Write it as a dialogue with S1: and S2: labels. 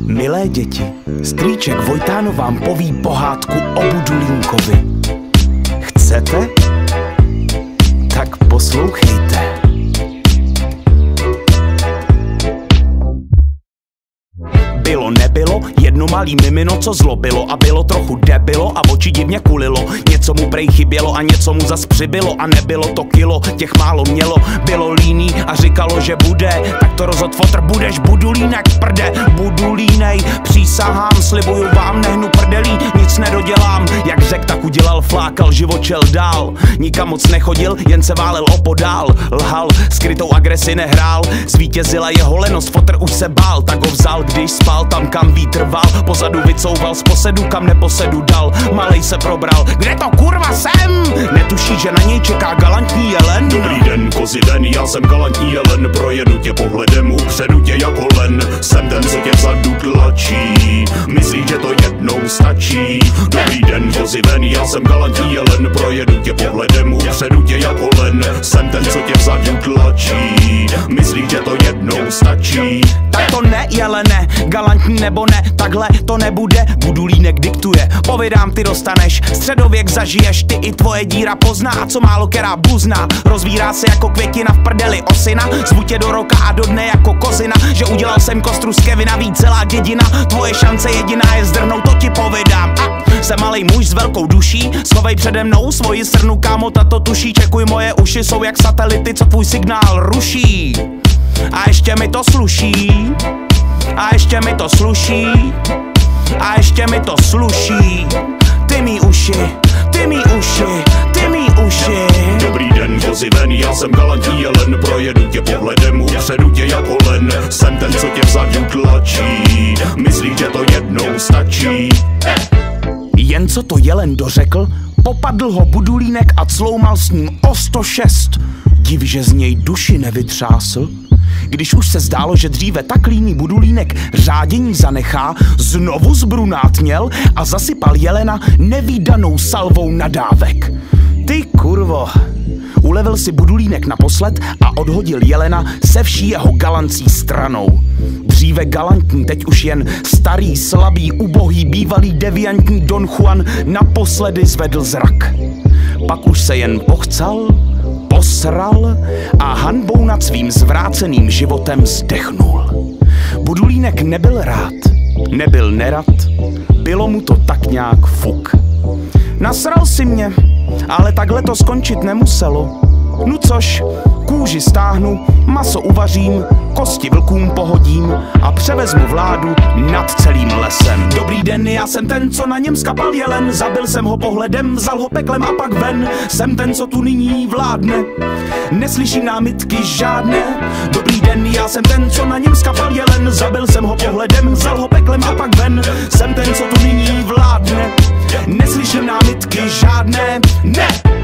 S1: Milé děti, strýček Vojtán vám poví pohádku o Budulínkovi. Chcete? Tak poslouchejte. Bylo nebylo, jedno malý mimino, co zlobilo a bylo trochu debilo a oči divně kulilo. Něco mu prej chybělo a něco mu zas přibylo a nebylo to kilo, těch málo mělo. Bylo líný a říkalo, že bude, tak to rozhod fotr, budeš Budulínek, prde, Budulínej. Přísahám, slibuju vám, nehnu prdelí, nic nedodělám. Jak řek, tak udělal, flákal, živočel dál. Nikam moc nechodil, jen se válel opodál. Lhal, skrytou agresi nehrál, zvítězila jeho lenost, fotr už se bál, tak ho vzal, když spal tam, kam vítr val. Pozadu vycouval z posedu, kam neposedu dal. Malej se probral, kde to kurva jsem? Netuší, že na něj čeká galantní jelen.
S2: Dobrý den, kozy ven, já jsem galantní jelen. Projedu tě pohledem, upředu tě jako len. Jsem ten, co tě vzadu tlačí, myslíš, že to jednou stačí. Dobrý den, kozy ven, já jsem galantní jelen. Projedu tě pohledem, upředu tě jako len. Jsem ten, co tě vzadu tlačí, myslíš, že to jednou stačí.
S1: Tak to ne, jelene, galantní nebo ne, takhle to nebude. Budulínek diktuje, povídám, ty dostaneš. Středověk zažiješ, ty i tvoje díra pozná. A co málo která buzná, rozvírá se jako květina v prdeli osina. Zvu tě do roka a do dne jako kozina, že udělal jsem kostru z Kevina, víc celá dědina. Tvoje šance jediná je zdrhnout, to ti povídám. A jsem malej muž s velkou duší, schovej přede mnou svoji srnu, kámo, tato tuší. Čekuj, moje uši jsou jak satelity, co tvůj signál ruší. A ještě mi to sluší, a ještě mi to sluší, a ještě mi to sluší. Ty mý uši, ty mý uši, ty mý uši.
S2: Dobrý den, kozy ven, já jsem galantní jelen. Projedu tě pohledem, upředu tě jako len. Jsem ten, co tě vzadu tlačí, myslíš, že to jednou stačí.
S1: Jen co to jelen dořekl, popadl ho Budulínek a cloumal s ním o 106. Div, že z něj duši nevytřásl. Když už se zdálo, že dříve tak líný Budulínek řádění zanechá, znovu zbrunátněl a zasypal jelena nevídanou salvou nadávek. Ty kurvo, ulevil si Budulínek naposled a odhodil jelena se vší jeho galancí stranou. Dříve galantní, teď už jen starý, slabý, ubohý, bývalý deviantní Don Juan naposledy zvedl zrak. Pak už se jen pochcal, posral a hanbou nad svým zvráceným životem zdechnul. Budulínek nebyl rád, nebyl nerad, bylo mu to tak nějak fuk. Nasral si mě, ale takhle to skončit nemuselo. No což, kůži stáhnu, maso uvařím, kosti vlkům pohodím a převezmu vládu nad celým lesem. Dobrý den, já jsem ten, co na něm skapal jelen. Zabil jsem ho pohledem, vzal ho peklem a pak ven. Jsem ten, co tu nyní vládne, neslyším námitky žádné. Dobrý den, já jsem ten, co na něm skapal jelen. Zabil jsem ho pohledem, vzal ho peklem a pak ven. Jsem ten, co tu nyní vládne, neslyším námitky žádné. Ne!